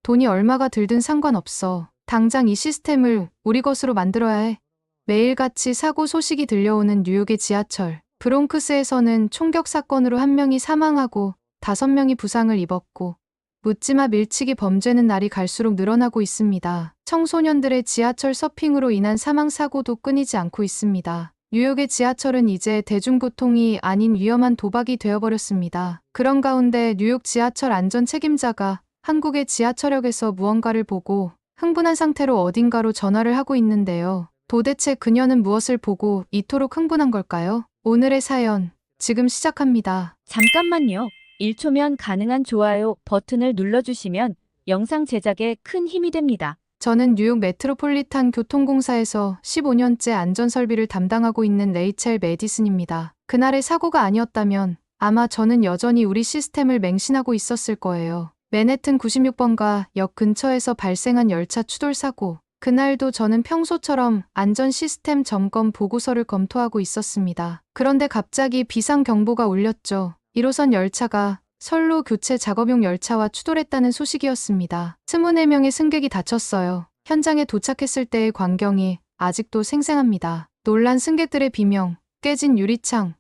돈이 얼마가 들든 상관없어. 당장 이 시스템을 우리 것으로 만들어야 해. 매일같이 사고 소식이 들려오는 뉴욕의 지하철. 브롱크스에서는 총격 사건으로 1명이 사망하고 5명이 부상을 입었고 묻지마 밀치기 범죄는 날이 갈수록 늘어나고 있습니다. 청소년들의 지하철 서핑으로 인한 사망 사고도 끊이지 않고 있습니다. 뉴욕의 지하철은 이제 대중교통이 아닌 위험한 도박이 되어버렸습니다. 그런 가운데 뉴욕 지하철 안전 책임자가 한국의 지하철역에서 무언가를 보고 흥분한 상태로 어딘가로 전화를 하고 있는데요. 도대체 그녀는 무엇을 보고 이토록 흥분한 걸까요? 오늘의 사연, 지금 시작합니다. 잠깐만요. 1초면 가능한 좋아요 버튼을 눌러주시면 영상 제작에 큰 힘이 됩니다. 저는 뉴욕 메트로폴리탄 교통공사에서 15년째 안전설비를 담당하고 있는 레이첼 메디슨입니다. 그날의 사고가 아니었다면 아마 저는 여전히 우리 시스템을 맹신하고 있었을 거예요. 맨해튼 96번가 역 근처에서 발생한 열차 추돌 사고. 그날도 저는 평소처럼 안전 시스템 점검 보고서를 검토하고 있었습니다. 그런데 갑자기 비상경보가 울렸죠. 1호선 열차가 선로 교체 작업용 열차와 추돌했다는 소식이었습니다. 24명의 승객이 다쳤어요. 현장에 도착했을 때의 광경이 아직도 생생합니다. 놀란 승객들의 비명, 깨진 유리창,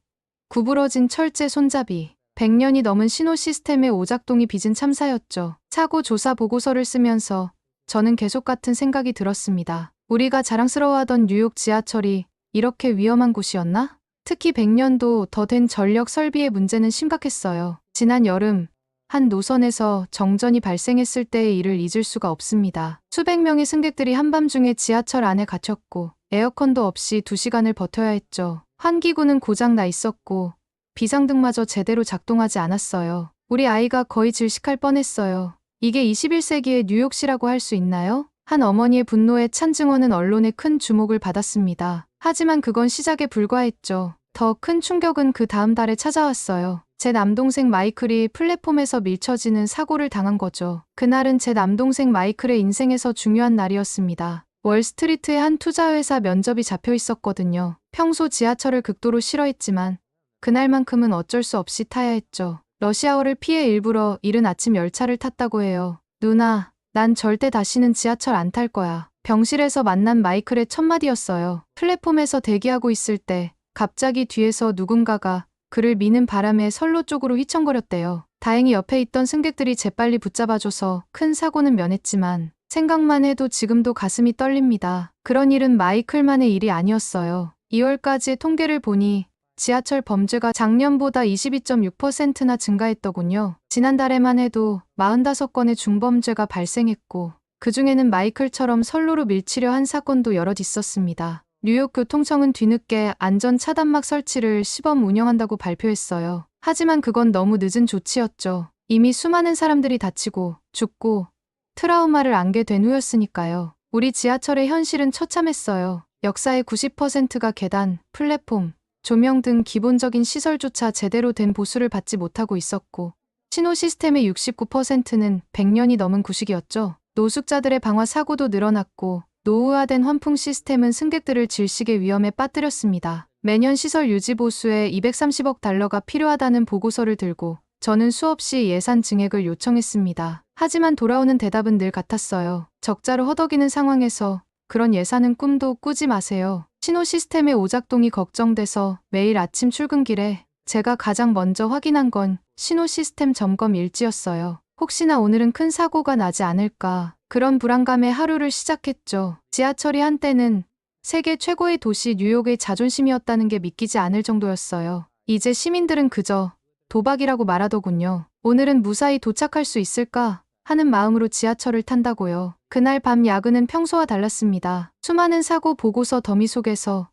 구부러진 철제 손잡이. 100년이 넘은 신호 시스템의 오작동이 빚은 참사였죠. 사고 조사 보고서를 쓰면서 저는 계속 같은 생각이 들었습니다. 우리가 자랑스러워하던 뉴욕 지하철이 이렇게 위험한 곳이었나? 특히 100년도 더 된 전력 설비의 문제는 심각했어요. 지난 여름, 한 노선에서 정전이 발생했을 때의 일을 잊을 수가 없습니다. 수백 명의 승객들이 한밤중에 지하철 안에 갇혔고 에어컨도 없이 2시간을 버텨야 했죠. 환기구는 고장 나 있었고 비상등마저 제대로 작동하지 않았어요. 우리 아이가 거의 질식할 뻔했어요. 이게 21세기의 뉴욕시라고 할 수 있나요? 한 어머니의 분노에 찬 증언은 언론의 큰 주목을 받았습니다. 하지만 그건 시작에 불과했죠. 더 큰 충격은 그 다음 달에 찾아왔어요. 제 남동생 마이클이 플랫폼에서 밀쳐지는 사고를 당한 거죠. 그날은 제 남동생 마이클의 인생에서 중요한 날이었습니다. 월스트리트의 한 투자회사 면접이 잡혀 있었거든요. 평소 지하철을 극도로 싫어했지만 그날만큼은 어쩔 수 없이 타야 했죠. 러시아워를 피해 일부러 이른 아침 열차를 탔다고 해요. 누나, 난 절대 다시는 지하철 안 탈 거야. 병실에서 만난 마이클의 첫 마디였어요. 플랫폼에서 대기하고 있을 때 갑자기 뒤에서 누군가가 그를 미는 바람에 선로 쪽으로 휘청거렸대요. 다행히 옆에 있던 승객들이 재빨리 붙잡아줘서 큰 사고는 면했지만 생각만 해도 지금도 가슴이 떨립니다. 그런 일은 마이클만의 일이 아니었어요. 2월까지의 통계를 보니 지하철 범죄가 작년보다 22.6%나 증가했더군요. 지난달에만 해도 45건의 중범죄가 발생했고 그중에는 마이클처럼 선로로 밀치려 한 사건도 여럿 있었습니다. 뉴욕 교통청은 뒤늦게 안전 차단막 설치를 시범 운영한다고 발표했어요. 하지만 그건 너무 늦은 조치였죠. 이미 수많은 사람들이 다치고 죽고 트라우마를 안게 된 후였으니까요. 우리 지하철의 현실은 처참했어요. 역사의 90%가 계단, 플랫폼, 조명 등 기본적인 시설조차 제대로 된 보수를 받지 못하고 있었고 신호 시스템의 69%는 100년이 넘은 구식이었죠. 노숙자들의 방화 사고도 늘어났고 노후화된 환풍 시스템은 승객들을 질식의 위험에 빠뜨렸습니다. 매년 시설 유지 보수에 230억 달러가 필요하다는 보고서를 들고 저는 수없이 예산 증액을 요청했습니다. 하지만 돌아오는 대답은 늘 같았어요. 적자로 허덕이는 상황에서 그런 예산은 꿈도 꾸지 마세요. 신호 시스템의 오작동이 걱정돼서 매일 아침 출근길에 제가 가장 먼저 확인한 건 신호 시스템 점검 일지였어요. 혹시나 오늘은 큰 사고가 나지 않을까. 그런 불안감에 하루를 시작했죠. 지하철이 한때는 세계 최고의 도시 뉴욕의 자존심이었다는 게 믿기지 않을 정도였어요. 이제 시민들은 그저 도박이라고 말하더군요. 오늘은 무사히 도착할 수 있을까 하는 마음으로 지하철을 탄다고요. 그날 밤 야근은 평소와 달랐습니다. 수많은 사고 보고서 더미 속에서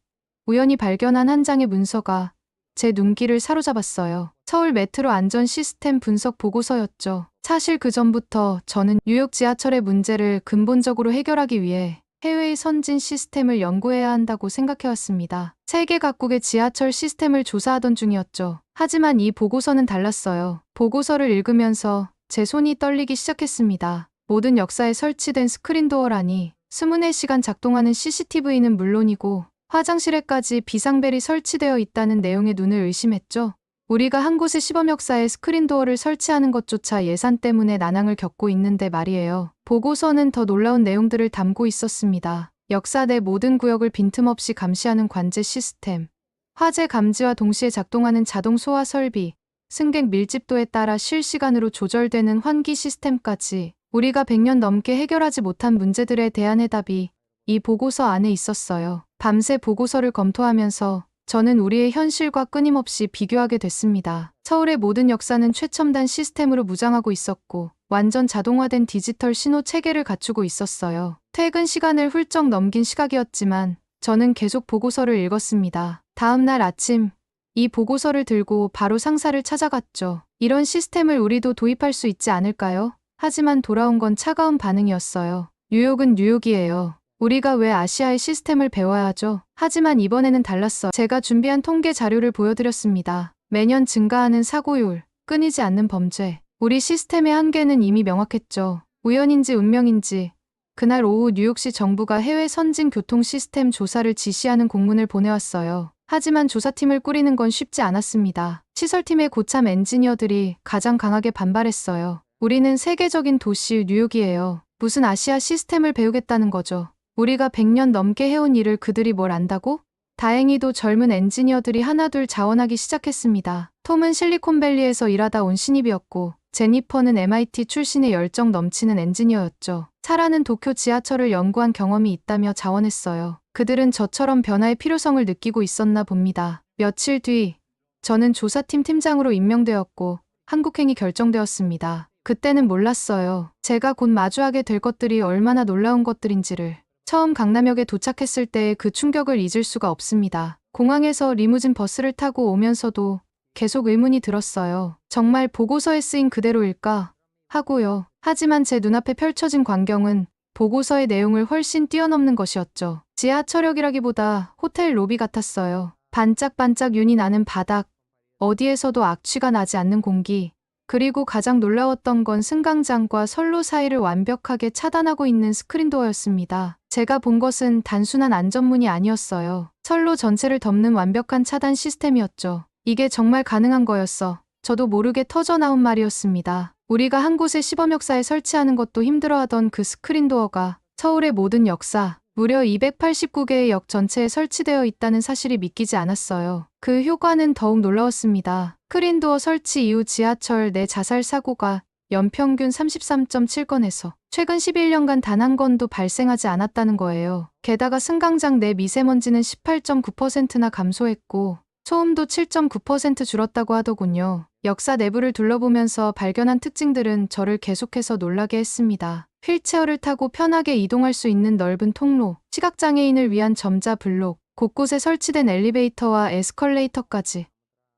우연히 발견한 한 장의 문서가 제 눈길을 사로잡았어요. 서울 메트로 안전 시스템 분석 보고서였죠. 사실 그 전부터 저는 뉴욕 지하철의 문제를 근본적으로 해결하기 위해 해외의 선진 시스템을 연구해야 한다고 생각해왔습니다. 세계 각국의 지하철 시스템을 조사하던 중이었죠. 하지만 이 보고서는 달랐어요. 보고서를 읽으면서 제 손이 떨리기 시작했습니다. 모든 역사에 설치된 스크린도어라니 24시간 작동하는 CCTV는 물론이고 화장실에까지 비상벨이 설치되어 있다는 내용에 눈을 의심했죠. 우리가 한 곳의 시범 역사에 스크린도어를 설치하는 것조차 예산 때문에 난항을 겪고 있는데 말이에요. 보고서는 더 놀라운 내용들을 담고 있었습니다. 역사 내 모든 구역을 빈틈없이 감시하는 관제 시스템, 화재 감지와 동시에 작동하는 자동 소화 설비, 승객 밀집도에 따라 실시간으로 조절되는 환기 시스템까지 우리가 100년 넘게 해결하지 못한 문제들에 대한 해답이 이 보고서 안에 있었어요. 밤새 보고서를 검토하면서 저는 우리의 현실과 끊임없이 비교하게 됐습니다. 서울의 모든 역사는 최첨단 시스템으로 무장하고 있었고 완전 자동화된 디지털 신호 체계를 갖추고 있었어요. 퇴근 시간을 훌쩍 넘긴 시각이었지만 저는 계속 보고서를 읽었습니다. 다음 날 아침 이 보고서를 들고 바로 상사를 찾아갔죠. 이런 시스템을 우리도 도입할 수 있지 않을까요? 하지만 돌아온 건 차가운 반응이었어요. 뉴욕은 뉴욕이에요. 우리가 왜 아시아의 시스템을 배워야 하죠? 하지만 이번에는 달랐어요. 제가 준비한 통계 자료를 보여드렸습니다. 매년 증가하는 사고율, 끊이지 않는 범죄. 우리 시스템의 한계는 이미 명확했죠. 우연인지 운명인지. 그날 오후 뉴욕시 정부가 해외 선진 교통 시스템 조사를 지시하는 공문을 보내왔어요. 하지만 조사팀을 꾸리는 건 쉽지 않았습니다. 시설팀의 고참 엔지니어들이 가장 강하게 반발했어요. 우리는 세계적인 도시 뉴욕이에요. 무슨 아시아 시스템을 배우겠다는 거죠. 우리가 100년 넘게 해온 일을 그들이 뭘 안다고? 다행히도 젊은 엔지니어들이 하나둘 자원하기 시작했습니다. 톰은 실리콘밸리에서 일하다 온 신입이었고 제니퍼는 MIT 출신의 열정 넘치는 엔지니어였죠. 사라는 도쿄 지하철을 연구한 경험이 있다며 자원했어요. 그들은 저처럼 변화의 필요성을 느끼고 있었나 봅니다. 며칠 뒤 저는 조사팀 팀장으로 임명되었고 한국행이 결정되었습니다. 그때는 몰랐어요. 제가 곧 마주하게 될 것들이 얼마나 놀라운 것들인지를. 처음 강남역에 도착했을 때의 그 충격을 잊을 수가 없습니다. 공항에서 리무진 버스를 타고 오면서도 계속 의문이 들었어요. 정말 보고서에 쓰인 그대로일까? 하고요. 하지만 제 눈앞에 펼쳐진 광경은 보고서의 내용을 훨씬 뛰어넘는 것이었죠. 지하철역이라기보다 호텔 로비 같았어요. 반짝반짝 윤이 나는 바닥, 어디에서도 악취가 나지 않는 공기, 그리고 가장 놀라웠던 건 승강장과 선로 사이를 완벽하게 차단하고 있는 스크린도어였습니다. 제가 본 것은 단순한 안전문이 아니었어요. 선로 전체를 덮는 완벽한 차단 시스템이었죠. 이게 정말 가능한 거였어. 저도 모르게 터져나온 말이었습니다. 우리가 한 곳에 시범 역사에 설치하는 것도 힘들어하던 그 스크린도어가 서울의 모든 역사, 무려 289개의 역 전체에 설치되어 있다는 사실이 믿기지 않았어요. 그 효과는 더욱 놀라웠습니다. 스크린도어 설치 이후 지하철 내 자살 사고가 연평균 33.7건에서 최근 11년간 단 한 건도 발생하지 않았다는 거예요. 게다가 승강장 내 미세먼지는 18.9%나 감소했고 소음도 7.9% 줄었다고 하더군요. 역사 내부를 둘러보면서 발견한 특징들은 저를 계속해서 놀라게 했습니다. 휠체어를 타고 편하게 이동할 수 있는 넓은 통로, 시각장애인을 위한 점자 블록, 곳곳에 설치된 엘리베이터와 에스컬레이터까지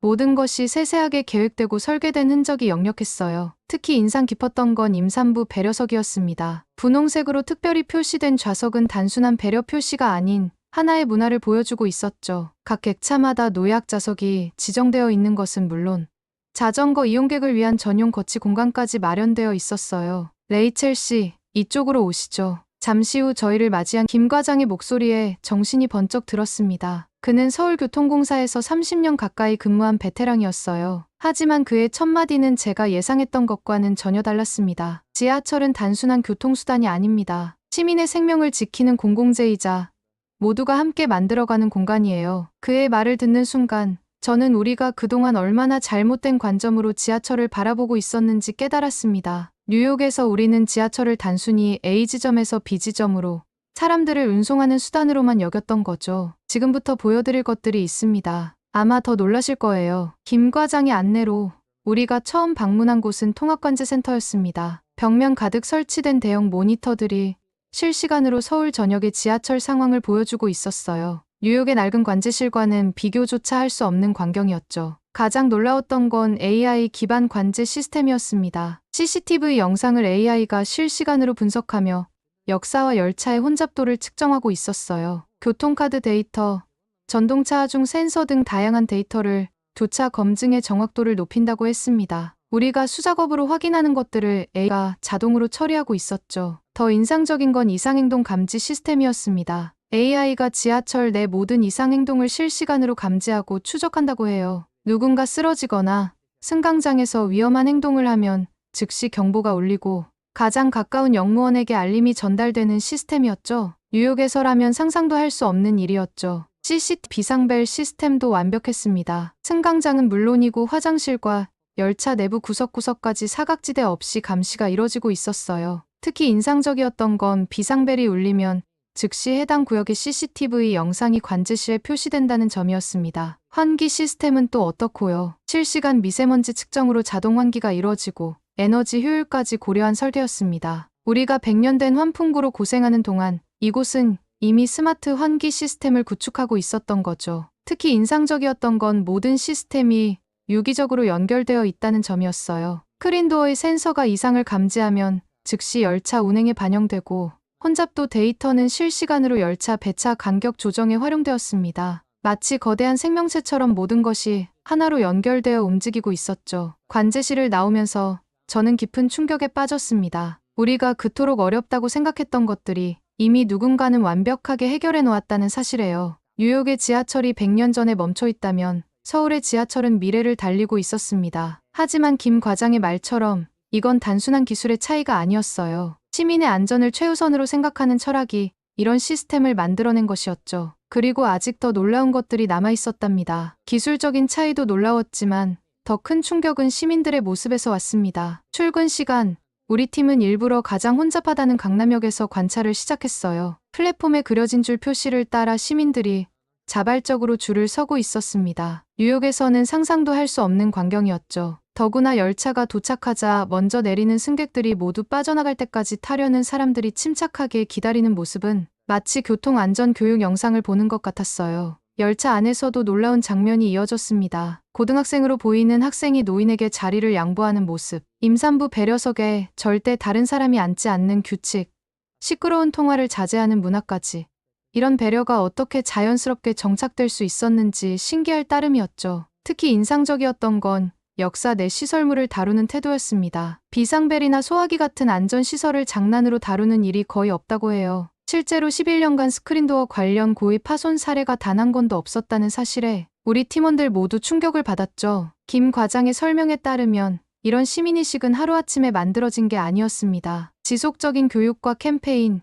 모든 것이 세세하게 계획되고 설계된 흔적이 역력했어요. 특히 인상 깊었던 건 임산부 배려석이었습니다. 분홍색으로 특별히 표시된 좌석은 단순한 배려 표시가 아닌 하나의 문화를 보여주고 있었죠. 각 객차마다 노약 좌석이 지정되어 있는 것은 물론 자전거 이용객을 위한 전용 거치 공간까지 마련되어 있었어요. 레이첼 씨, 이쪽으로 오시죠. 잠시 후 저희를 맞이한 김 과장의 목소리에 정신이 번쩍 들었습니다. 그는 서울교통공사에서 30년 가까이 근무한 베테랑이었어요. 하지만 그의 첫마디는 제가 예상했던 것과는 전혀 달랐습니다. 지하철은 단순한 교통수단이 아닙니다. 시민의 생명을 지키는 공공재이자 모두가 함께 만들어가는 공간이에요. 그의 말을 듣는 순간 저는 우리가 그동안 얼마나 잘못된 관점으로 지하철을 바라보고 있었는지 깨달았습니다. 뉴욕에서 우리는 지하철을 단순히 A지점에서 B지점으로 사람들을 운송하는 수단으로만 여겼던 거죠. 지금부터 보여드릴 것들이 있습니다. 아마 더 놀라실 거예요. 김 과장의 안내로 우리가 처음 방문한 곳은 통합관제센터였습니다. 벽면 가득 설치된 대형 모니터들이 실시간으로 서울 전역의 지하철 상황을 보여주고 있었어요. 뉴욕의 낡은 관제실과는 비교조차 할 수 없는 광경이었죠. 가장 놀라웠던 건 AI 기반 관제 시스템이었습니다. CCTV 영상을 AI가 실시간으로 분석하며 역사와 열차의 혼잡도를 측정하고 있었어요. 교통카드 데이터, 전동차 하중 센서 등 다양한 데이터를 교차 검증의 정확도를 높인다고 했습니다. 우리가 수작업으로 확인하는 것들을 AI가 자동으로 처리하고 있었죠. 더 인상적인 건 이상행동 감지 시스템이었습니다. AI가 지하철 내 모든 이상행동을 실시간으로 감지하고 추적한다고 해요. 누군가 쓰러지거나 승강장에서 위험한 행동을 하면 즉시 경보가 울리고 가장 가까운 영무원에게 알림이 전달되는 시스템이었죠. 뉴욕에서라면 상상도 할 수 없는 일이었죠. CCTV 비상벨 시스템도 완벽했습니다. 승강장은 물론이고 화장실과 열차 내부 구석구석까지 사각지대 없이 감시가 이뤄지고 있었어요. 특히 인상적이었던 건 비상벨이 울리면 즉시 해당 구역의 CCTV 영상이 관제실에 표시된다는 점이었습니다. 환기 시스템은 또 어떻고요? 실시간 미세먼지 측정으로 자동 환기가 이루어지고 에너지 효율까지 고려한 설계였습니다. 우리가 100년 된 환풍구로 고생하는 동안 이곳은 이미 스마트 환기 시스템을 구축하고 있었던 거죠. 특히 인상적이었던 건 모든 시스템이 유기적으로 연결되어 있다는 점이었어요. 스크린도어의 센서가 이상을 감지하면 즉시 열차 운행에 반영되고 혼잡도 데이터는 실시간으로 열차 배차 간격 조정에 활용되었습니다. 마치 거대한 생명체처럼 모든 것이 하나로 연결되어 움직이고 있었죠. 관제실을 나오면서 저는 깊은 충격에 빠졌습니다. 우리가 그토록 어렵다고 생각했던 것들이 이미 누군가는 완벽하게 해결해 놓았다는 사실이에요. 뉴욕의 지하철이 100년 전에 멈춰 있다면 서울의 지하철은 미래를 달리고 있었습니다. 하지만 김 과장의 말처럼 이건 단순한 기술의 차이가 아니었어요. 시민의 안전을 최우선으로 생각하는 철학이 이런 시스템을 만들어낸 것이었죠. 그리고 아직 더 놀라운 것들이 남아 있었답니다. 기술적인 차이도 놀라웠지만 더 큰 충격은 시민들의 모습에서 왔습니다. 출근 시간, 우리 팀은 일부러 가장 혼잡하다는 강남역에서 관찰을 시작했어요. 플랫폼에 그려진 줄 표시를 따라 시민들이 자발적으로 줄을 서고 있었습니다. 뉴욕에서는 상상도 할 수 없는 광경이었죠. 더구나 열차가 도착하자 먼저 내리는 승객들이 모두 빠져나갈 때까지 타려는 사람들이 침착하게 기다리는 모습은 마치 교통안전교육 영상을 보는 것 같았어요. 열차 안에서도 놀라운 장면이 이어졌습니다. 고등학생으로 보이는 학생이 노인에게 자리를 양보하는 모습, 임산부 배려석에 절대 다른 사람이 앉지 않는 규칙, 시끄러운 통화를 자제하는 문화까지. 이런 배려가 어떻게 자연스럽게 정착될 수 있었는지 신기할 따름이었죠. 특히 인상적이었던 건 역사 내 시설물을 다루는 태도였습니다. 비상벨이나 소화기 같은 안전시설을 장난으로 다루는 일이 거의 없다고 해요. 실제로 11년간 스크린도어 관련 고의 파손 사례가 단 한 건도 없었다는 사실에 우리 팀원들 모두 충격을 받았죠. 김 과장의 설명에 따르면 이런 시민의식은 하루아침에 만들어진 게 아니었습니다. 지속적인 교육과 캠페인,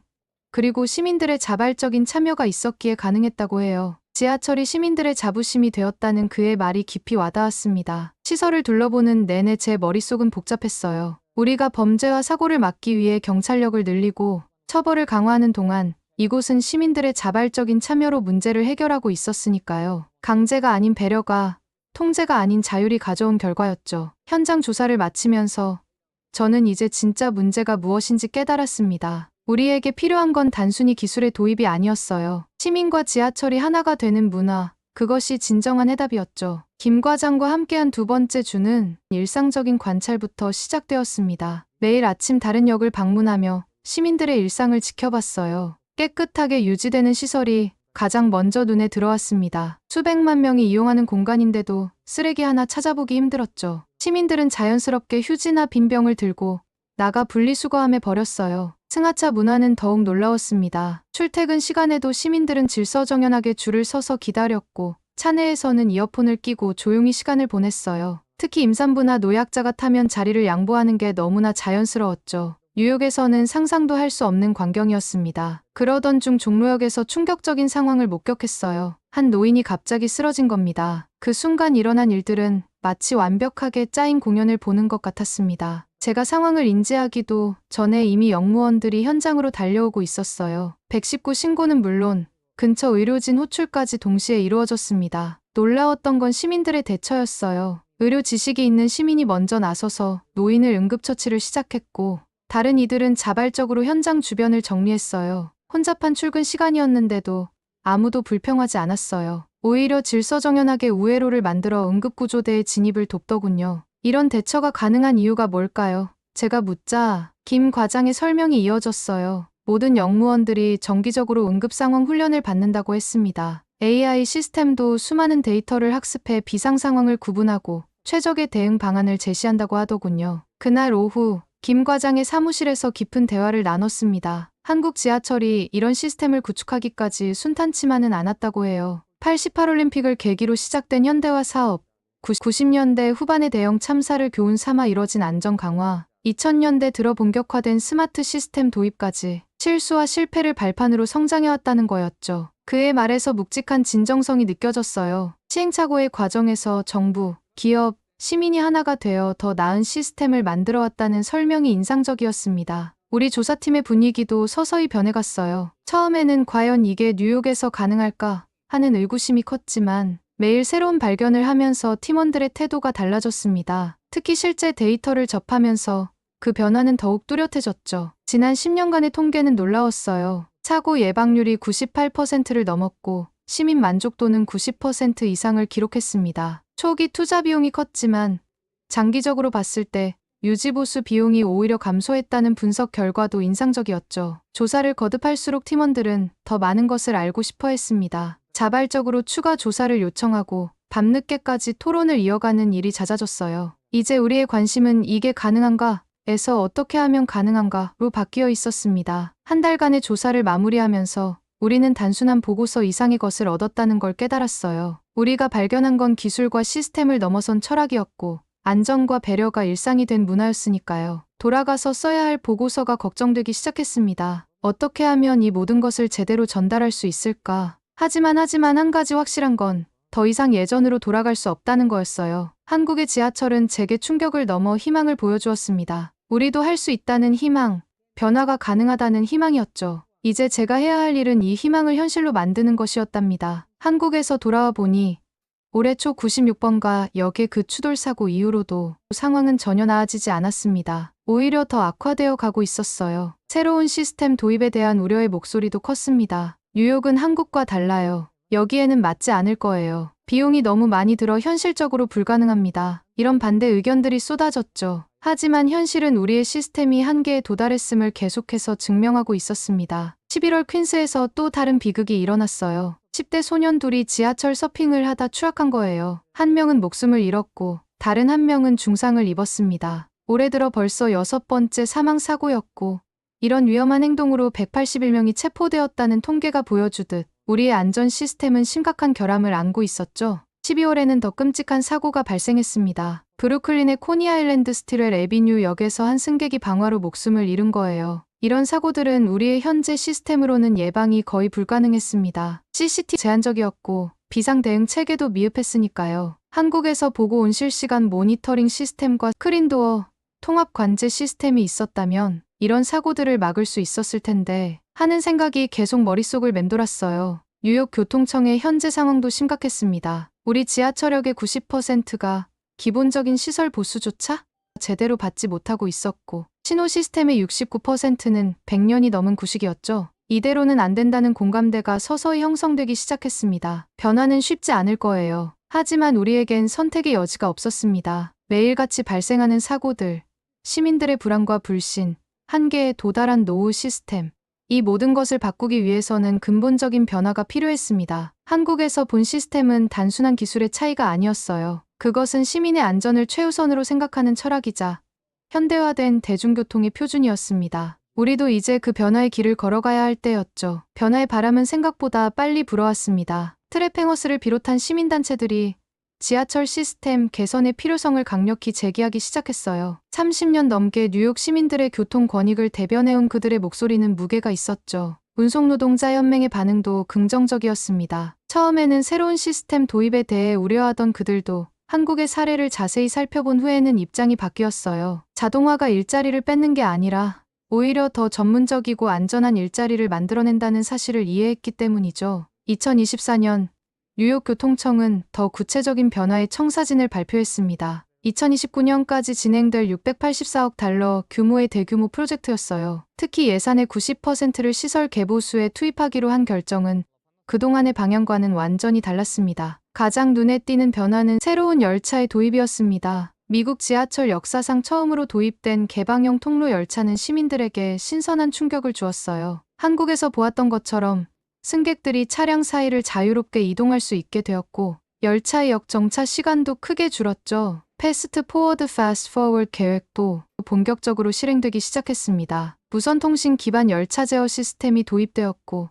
그리고 시민들의 자발적인 참여가 있었기에 가능했다고 해요. 지하철이 시민들의 자부심이 되었다는 그의 말이 깊이 와닿았습니다. 시설을 둘러보는 내내 제 머릿속은 복잡했어요. 우리가 범죄와 사고를 막기 위해 경찰력을 늘리고 처벌을 강화하는 동안 이곳은 시민들의 자발적인 참여로 문제를 해결하고 있었으니까요. 강제가 아닌 배려가, 통제가 아닌 자율이 가져온 결과였죠. 현장 조사를 마치면서 저는 이제 진짜 문제가 무엇인지 깨달았습니다. 우리에게 필요한 건 단순히 기술의 도입이 아니었어요. 시민과 지하철이 하나가 되는 문화, 그것이 진정한 해답이었죠. 김 과장과 함께한 두 번째 주는 일상적인 관찰부터 시작되었습니다. 매일 아침 다른 역을 방문하며 시민들의 일상을 지켜봤어요. 깨끗하게 유지되는 시설이 가장 먼저 눈에 들어왔습니다. 수백만 명이 이용하는 공간인데도 쓰레기 하나 찾아보기 힘들었죠. 시민들은 자연스럽게 휴지나 빈 병을 들고 나가 분리수거함에 버렸어요. 승하차 문화는 더욱 놀라웠습니다. 출퇴근 시간에도 시민들은 질서정연하게 줄을 서서 기다렸고 차내에서는 이어폰을 끼고 조용히 시간을 보냈어요. 특히 임산부나 노약자가 타면 자리를 양보하는 게 너무나 자연스러웠죠. 뉴욕에서는 상상도 할 수 없는 광경이었습니다. 그러던 중 종로역에서 충격적인 상황을 목격했어요. 한 노인이 갑자기 쓰러진 겁니다. 그 순간 일어난 일들은 마치 완벽하게 짜인 공연을 보는 것 같았습니다. 제가 상황을 인지하기도 전에 이미 영무원들이 현장으로 달려오고 있었어요. 119 신고는 물론 근처 의료진 호출까지 동시에 이루어졌습니다. 놀라웠던 건 시민들의 대처였어요. 의료 지식이 있는 시민이 먼저 나서서 노인을 응급처치를 시작했고 다른 이들은 자발적으로 현장 주변을 정리했어요. 혼잡한 출근 시간이었는데도 아무도 불평하지 않았어요. 오히려 질서정연하게 우회로를 만들어 응급구조대의 진입을 돕더군요. 이런 대처가 가능한 이유가 뭘까요? 제가 묻자 김 과장의 설명이 이어졌어요. 모든 영무원들이 정기적으로 응급상황 훈련을 받는다고 했습니다. AI 시스템도 수많은 데이터를 학습해 비상 상황을 구분하고 최적의 대응 방안을 제시한다고 하더군요. 그날 오후 김 과장의 사무실에서 깊은 대화를 나눴습니다. 한국 지하철이 이런 시스템을 구축하기까지 순탄치만은 않았다고 해요. 88올림픽을 계기로 시작된 현대화 사업, 90년대 후반의 대형 참사를 교훈 삼아 이뤄진 안전 강화, 2000년대 들어 본격화된 스마트 시스템 도입까지 실수와 실패를 발판으로 성장해왔다는 거였죠. 그의 말에서 묵직한 진정성이 느껴졌어요. 시행착오의 과정에서 정부, 기업, 시민이 하나가 되어 더 나은 시스템을 만들어왔다는 설명이 인상적이었습니다. 우리 조사팀의 분위기도 서서히 변해갔어요. 처음에는 과연 이게 뉴욕에서 가능할까 하는 의구심이 컸지만 매일 새로운 발견을 하면서 팀원들의 태도가 달라졌습니다. 특히 실제 데이터를 접하면서 그 변화는 더욱 뚜렷해졌죠. 지난 10년간의 통계는 놀라웠어요. 사고 예방률이 98%를 넘었고 시민 만족도는 90% 이상을 기록했습니다. 초기 투자 비용이 컸지만 장기적으로 봤을 때 유지보수 비용이 오히려 감소했다는 분석 결과도 인상적이었죠. 조사를 거듭할수록 팀원들은 더 많은 것을 알고 싶어 했습니다. 자발적으로 추가 조사를 요청하고 밤늦게까지 토론을 이어가는 일이 잦아졌어요. 이제 우리의 관심은 이게 가능한가? 에서 어떻게 하면 가능한가로 바뀌어 있었습니다. 한 달간의 조사를 마무리하면서 우리는 단순한 보고서 이상의 것을 얻었다는 걸 깨달았어요. 우리가 발견한 건 기술과 시스템을 넘어선 철학이었고 안전과 배려가 일상이 된 문화였으니까요. 돌아가서 써야 할 보고서가 걱정되기 시작했습니다. 어떻게 하면 이 모든 것을 제대로 전달할 수 있을까? 하지만 한 가지 확실한 건 더 이상 예전으로 돌아갈 수 없다는 거였어요. 한국의 지하철은 제게 충격을 넘어 희망을 보여주었습니다. 우리도 할 수 있다는 희망, 변화가 가능하다는 희망이었죠. 이제 제가 해야 할 일은 이 희망을 현실로 만드는 것이었답니다. 한국에서 돌아와 보니 올해 초 96번가 역의 그 추돌 사고 이후로도 상황은 전혀 나아지지 않았습니다. 오히려 더 악화되어 가고 있었어요. 새로운 시스템 도입에 대한 우려의 목소리도 컸습니다. 뉴욕은 한국과 달라요. 여기에는 맞지 않을 거예요. 비용이 너무 많이 들어 현실적으로 불가능합니다. 이런 반대 의견들이 쏟아졌죠. 하지만 현실은 우리의 시스템이 한계에 도달했음을 계속해서 증명하고 있었습니다. 11월 퀸스에서 또 다른 비극이 일어났어요. 10대 소년 둘이 지하철 서핑을 하다 추락한 거예요. 한 명은 목숨을 잃었고 다른 한 명은 중상을 입었습니다. 올해 들어 벌써 6번째 사망사고였고 이런 위험한 행동으로 181명이 체포되었다는 통계가 보여주듯 우리의 안전 시스템은 심각한 결함을 안고 있었죠. 12월에는 더 끔찍한 사고가 발생했습니다. 브루클린의 코니 아일랜드 스틸웰 애비뉴 역에서 한 승객이 방화로 목숨을 잃은 거예요. 이런 사고들은 우리의 현재 시스템으로는 예방이 거의 불가능했습니다. CCTV 제한적이었고 비상 대응 체계도 미흡했으니까요. 한국에서 보고 온 실시간 모니터링 시스템과 스크린도어, 통합 관제 시스템이 있었다면 이런 사고들을 막을 수 있었을 텐데 하는 생각이 계속 머릿속을 맴돌았어요. 뉴욕 교통청의 현재 상황도 심각했습니다. 우리 지하철역의 90%가 기본적인 시설 보수조차 제대로 받지 못하고 있었고 신호 시스템의 69%는 100년이 넘은 구식이었죠. 이대로는 안 된다는 공감대가 서서히 형성되기 시작했습니다. 변화는 쉽지 않을 거예요. 하지만 우리에겐 선택의 여지가 없었습니다. 매일같이 발생하는 사고들, 시민들의 불안과 불신, 한계에 도달한 노후 시스템, 이 모든 것을 바꾸기 위해서는 근본적인 변화가 필요했습니다. 한국에서 본 시스템은 단순한 기술의 차이가 아니었어요. 그것은 시민의 안전을 최우선으로 생각하는 철학이자 현대화된 대중교통의 표준이었습니다. 우리도 이제 그 변화의 길을 걸어가야 할 때였죠. 변화의 바람은 생각보다 빨리 불어왔습니다. 트랩행어스를 비롯한 시민단체들이 지하철 시스템 개선의 필요성을 강력히 제기하기 시작했어요. 30년 넘게 뉴욕 시민들의 교통 권익을 대변해온 그들의 목소리는 무게가 있었죠. 운송노동자연맹의 반응도 긍정적이었습니다. 처음에는 새로운 시스템 도입에 대해 우려하던 그들도 한국의 사례를 자세히 살펴본 후에는 입장이 바뀌었어요. 자동화가 일자리를 뺏는 게 아니라 오히려 더 전문적이고 안전한 일자리를 만들어낸다는 사실을 이해했기 때문이죠. 2024년 뉴욕 교통청은 더 구체적인 변화의 청사진을 발표했습니다. 2029년까지 진행될 684억 달러 규모의 대규모 프로젝트였어요. 특히 예산의 90%를 시설 개보수에 투입하기로 한 결정은 그동안의 방향과는 완전히 달랐습니다. 가장 눈에 띄는 변화는 새로운 열차의 도입이었습니다. 미국 지하철 역사상 처음으로 도입된 개방형 통로 열차는 시민들에게 신선한 충격을 주었어요. 한국에서 보았던 것처럼 승객들이 차량 사이를 자유롭게 이동할 수 있게 되었고 열차의 역정차 시간도 크게 줄었죠. 패스트 포워드 패스트 포워드 계획도 본격적으로 실행되기 시작했습니다. 무선통신 기반 열차 제어 시스템이 도입되었고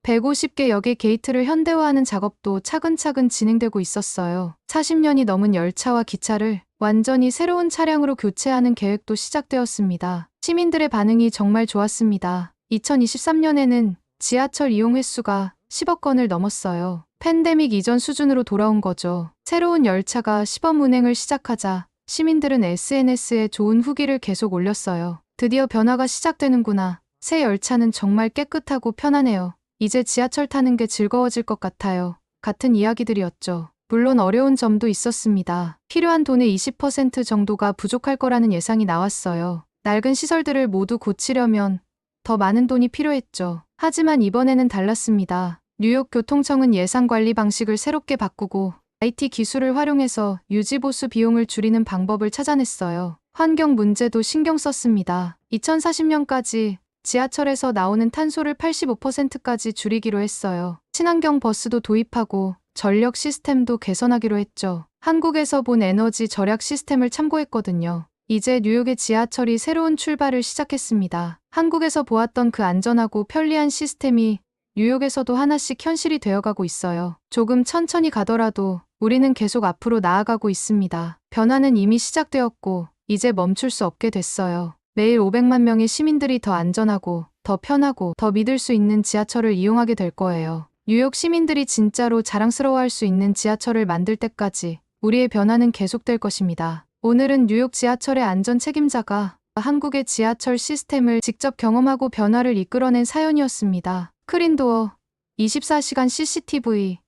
150개 역의 게이트를 현대화하는 작업도 차근차근 진행되고 있었어요. 40년이 넘은 열차와 기차를 완전히 새로운 차량으로 교체하는 계획도 시작되었습니다. 시민들의 반응이 정말 좋았습니다. 2023년에는 지하철 이용 횟수가 10억 건을 넘었어요. 팬데믹 이전 수준으로 돌아온 거죠. 새로운 열차가 시범 운행을 시작하자 시민들은 SNS에 좋은 후기를 계속 올렸어요. 드디어 변화가 시작되는구나. 새 열차는 정말 깨끗하고 편하네요. 이제 지하철 타는 게 즐거워질 것 같아요. 같은 이야기들이었죠. 물론 어려운 점도 있었습니다. 필요한 돈의 20% 정도가 부족할 거라는 예상이 나왔어요. 낡은 시설들을 모두 고치려면 더 많은 돈이 필요했죠. 하지만 이번에는 달랐습니다. 뉴욕 교통청은 예산 관리 방식을 새롭게 바꾸고 IT 기술을 활용해서 유지보수 비용을 줄이는 방법을 찾아냈어요. 환경 문제도 신경 썼습니다. 2040년까지 지하철에서 나오는 탄소를 85%까지 줄이기로 했어요. 친환경 버스도 도입하고 전력 시스템도 개선하기로 했죠. 한국에서 본 에너지 절약 시스템을 참고했거든요. 이제 뉴욕의 지하철이 새로운 출발을 시작했습니다. 한국에서 보았던 그 안전하고 편리한 시스템이 뉴욕에서도 하나씩 현실이 되어가고 있어요. 조금 천천히 가더라도 우리는 계속 앞으로 나아가고 있습니다. 변화는 이미 시작되었고 이제 멈출 수 없게 됐어요. 매일 500만 명의 시민들이 더 안전하고 더 편하고 더 믿을 수 있는 지하철을 이용하게 될 거예요. 뉴욕 시민들이 진짜로 자랑스러워할 수 있는 지하철을 만들 때까지 우리의 변화는 계속될 것입니다. 오늘은 뉴욕 지하철의 안전 책임자가 한국의 지하철 시스템을 직접 경험하고 변화를 이끌어낸 사연이었습니다. 크린도어, 24시간 CCTV,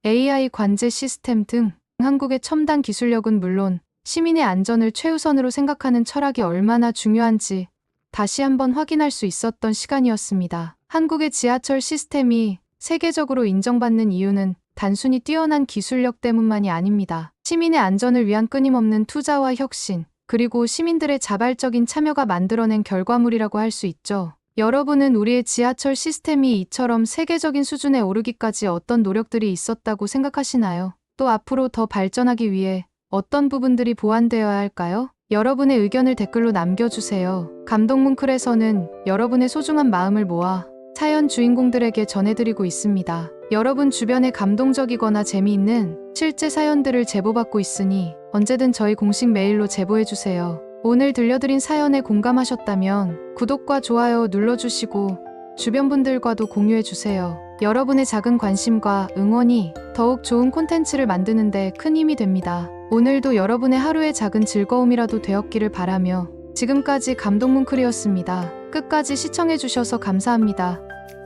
AI 관제 시스템 등 한국의 첨단 기술력은 물론 시민의 안전을 최우선으로 생각하는 철학이 얼마나 중요한지 다시 한번 확인할 수 있었던 시간이었습니다. 한국의 지하철 시스템이 세계적으로 인정받는 이유는 단순히 뛰어난 기술력 때문만이 아닙니다. 시민의 안전을 위한 끊임없는 투자와 혁신, 그리고 시민들의 자발적인 참여가 만들어낸 결과물이라고 할 수 있죠. 여러분은 우리의 지하철 시스템이 이처럼 세계적인 수준에 오르기까지 어떤 노력들이 있었다고 생각하시나요? 또 앞으로 더 발전하기 위해 어떤 부분들이 보완되어야 할까요? 여러분의 의견을 댓글로 남겨주세요. 감동뭉클에서는 여러분의 소중한 마음을 모아 사연 주인공들에게 전해드리고 있습니다. 여러분 주변에 감동적이거나 재미있는 실제 사연들을 제보받고 있으니 언제든 저희 공식 메일로 제보해주세요. 오늘 들려드린 사연에 공감하셨다면 구독과 좋아요 눌러주시고 주변 분들과도 공유해주세요. 여러분의 작은 관심과 응원이 더욱 좋은 콘텐츠를 만드는 데 큰 힘이 됩니다. 오늘도 여러분의 하루의 작은 즐거움이라도 되었기를 바라며 지금까지 감동뭉클이었습니다. 끝까지 시청해주셔서 감사합니다.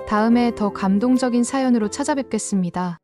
다음에 더 감동적인 사연으로 찾아뵙겠습니다.